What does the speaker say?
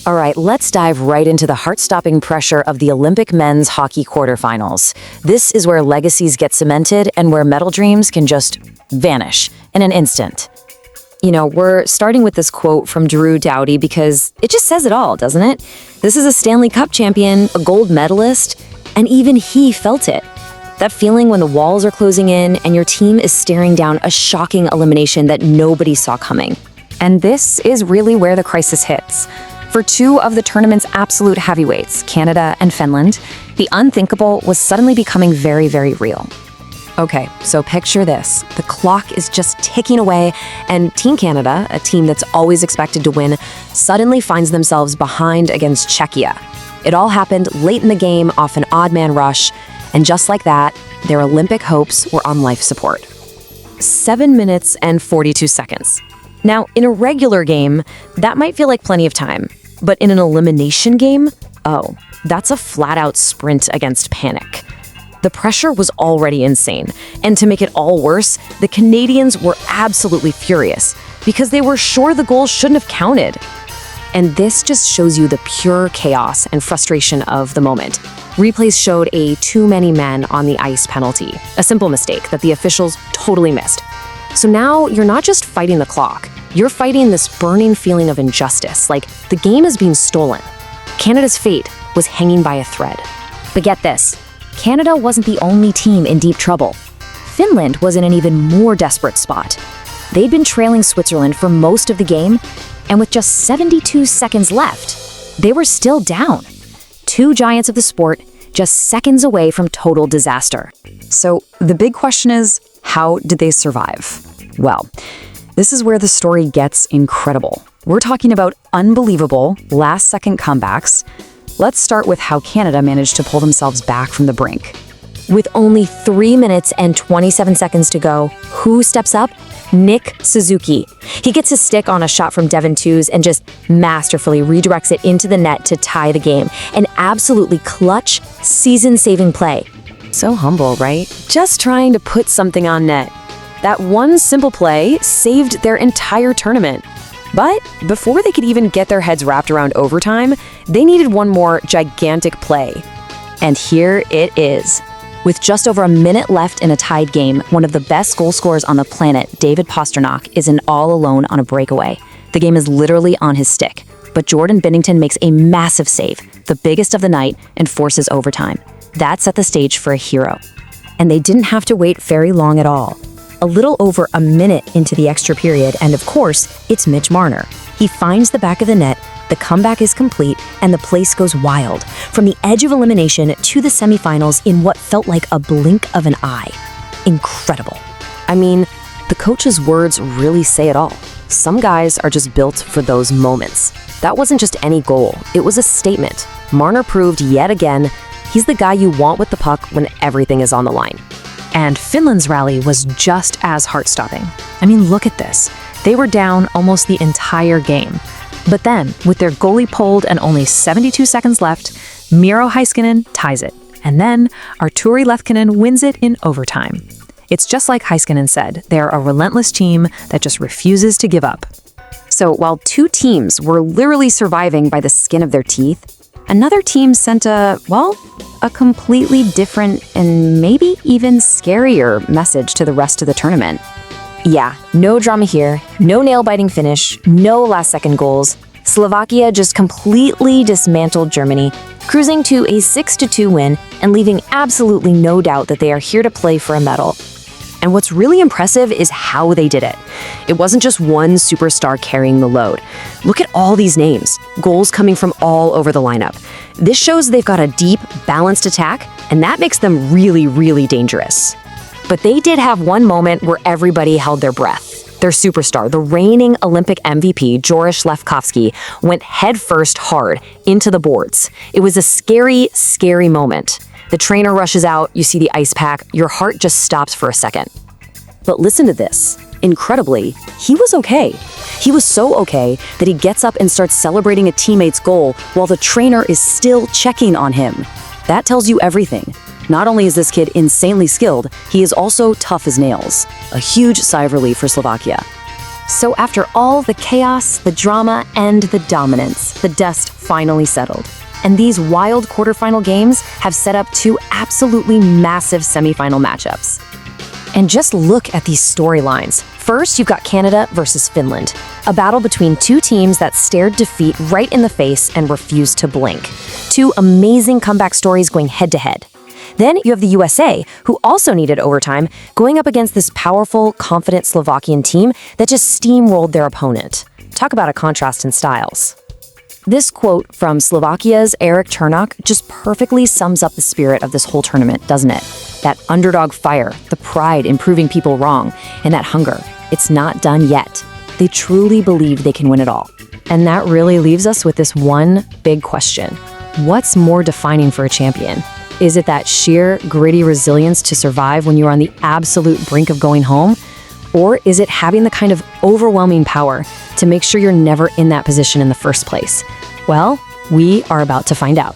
All right, let's dive right into the heart-stopping pressure of the Olympic men's hockey quarterfinals. This is where legacies get cemented and where medal dreams can just vanish in an instant. You know, we're starting with this quote from Drew Doughty because it just says it all, doesn't it? This is a Stanley Cup champion, a gold medalist, and even he felt it. That feeling when the walls are closing in and your team is staring down a shocking elimination that nobody saw coming. And this is really where the crisis hits. For two of the tournament's absolute heavyweights, Canada and Finland, the unthinkable was suddenly becoming very, very real. Okay, so picture this. The clock is just ticking away, and Team Canada, a team that's always expected to win, suddenly finds themselves behind against Czechia. It all happened late in the game off an odd man rush, and just like that, their Olympic hopes were on life support. 7 minutes and 42 seconds. Now, in a regular game, that might feel like plenty of time. But in an elimination game, oh, that's a flat-out sprint against panic. The pressure was already insane, and to make it all worse, the Canadians were absolutely furious because they were sure the goal shouldn't have counted. And this just shows you the pure chaos and frustration of the moment. Replays showed a too many men on the ice penalty, a simple mistake that the officials totally missed. So now you're not just fighting the clock, you're fighting this burning feeling of injustice, like the game is being stolen. Canada's fate was hanging by a thread. But get this, Canada wasn't the only team in deep trouble. Finland was in an even more desperate spot. They'd been trailing Switzerland for most of the game, and with just 72 seconds left, they were still down. Two giants of the sport, just seconds away from total disaster. So the big question is, how did they survive? Well, this is where the story gets incredible. We're talking about unbelievable last-second comebacks. Let's start with how Canada managed to pull themselves back from the brink. With only 3 minutes and 27 seconds to go, who steps up? Nick Suzuki. He gets his stick on a shot from Devon Tooze and just masterfully redirects it into the net to tie the game. An absolutely clutch, season-saving play. So humble, right? Just trying to put something on net. That one simple play saved their entire tournament. But before they could even get their heads wrapped around overtime, they needed one more gigantic play. And here it is. With just over a minute left in a tied game, one of the best goal scorers on the planet, David Pastrnak, is in all alone on a breakaway. The game is literally on his stick. But Jordan Binnington makes a massive save, the biggest of the night, and forces overtime. That set the stage for a hero. And they didn't have to wait very long at all. A little over a minute into the extra period, and of course, it's Mitch Marner. He finds the back of the net, the comeback is complete, and the place goes wild. From the edge of elimination to the semifinals in what felt like a blink of an eye. Incredible. I mean, the coach's words really say it all. Some guys are just built for those moments. That wasn't just any goal, it was a statement. Marner proved yet again, he's the guy you want with the puck when everything is on the line. And Finland's rally was just as heart-stopping. I mean, look at this. They were down almost the entire game. But then, with their goalie pulled and only 72 seconds left, Miro Heiskanen ties it. And then, Arturi Lehkonen wins it in overtime. It's just like Heiskanen said, they're a relentless team that just refuses to give up. So while two teams were literally surviving by the skin of their teeth, another team sent a completely different and maybe even scarier message to the rest of the tournament. Yeah, no drama here, no nail-biting finish, no last-second goals. Slovakia just completely dismantled Germany, cruising to a 6-2 win and leaving absolutely no doubt that they are here to play for a medal. And what's really impressive is how they did it. It wasn't just one superstar carrying the load. Look at all these names, goals coming from all over the lineup. This shows they've got a deep, balanced attack, and that makes them really, really dangerous. But they did have one moment where everybody held their breath. Their superstar, the reigning Olympic MVP, Joris Lefkovsky, went headfirst hard into the boards. It was a scary, scary moment. The trainer rushes out, you see the ice pack, your heart just stops for a second. But listen to this. Incredibly, he was okay. He was so okay that he gets up and starts celebrating a teammate's goal while the trainer is still checking on him. That tells you everything. Not only is this kid insanely skilled, he is also tough as nails. A huge sigh of relief for Slovakia. So after all the chaos, the drama, and the dominance, the dust finally settled. And these wild quarterfinal games have set up two absolutely massive semifinal matchups. And just look at these storylines. First, you've got Canada versus Finland, a battle between two teams that stared defeat right in the face and refused to blink. Two amazing comeback stories going head-to-head. Then you have the USA, who also needed overtime, going up against this powerful, confident Slovakian team that just steamrolled their opponent. Talk about a contrast in styles. This quote from Slovakia's Eric Černák just perfectly sums up the spirit of this whole tournament, doesn't it? That underdog fire, the pride in proving people wrong, and that hunger. It's not done yet. They truly believe they can win it all. And that really leaves us with this one big question. What's more defining for a champion? Is it that sheer, gritty resilience to survive when you're on the absolute brink of going home? Or is it having the kind of overwhelming power to make sure you're never in that position in the first place? Well, we are about to find out.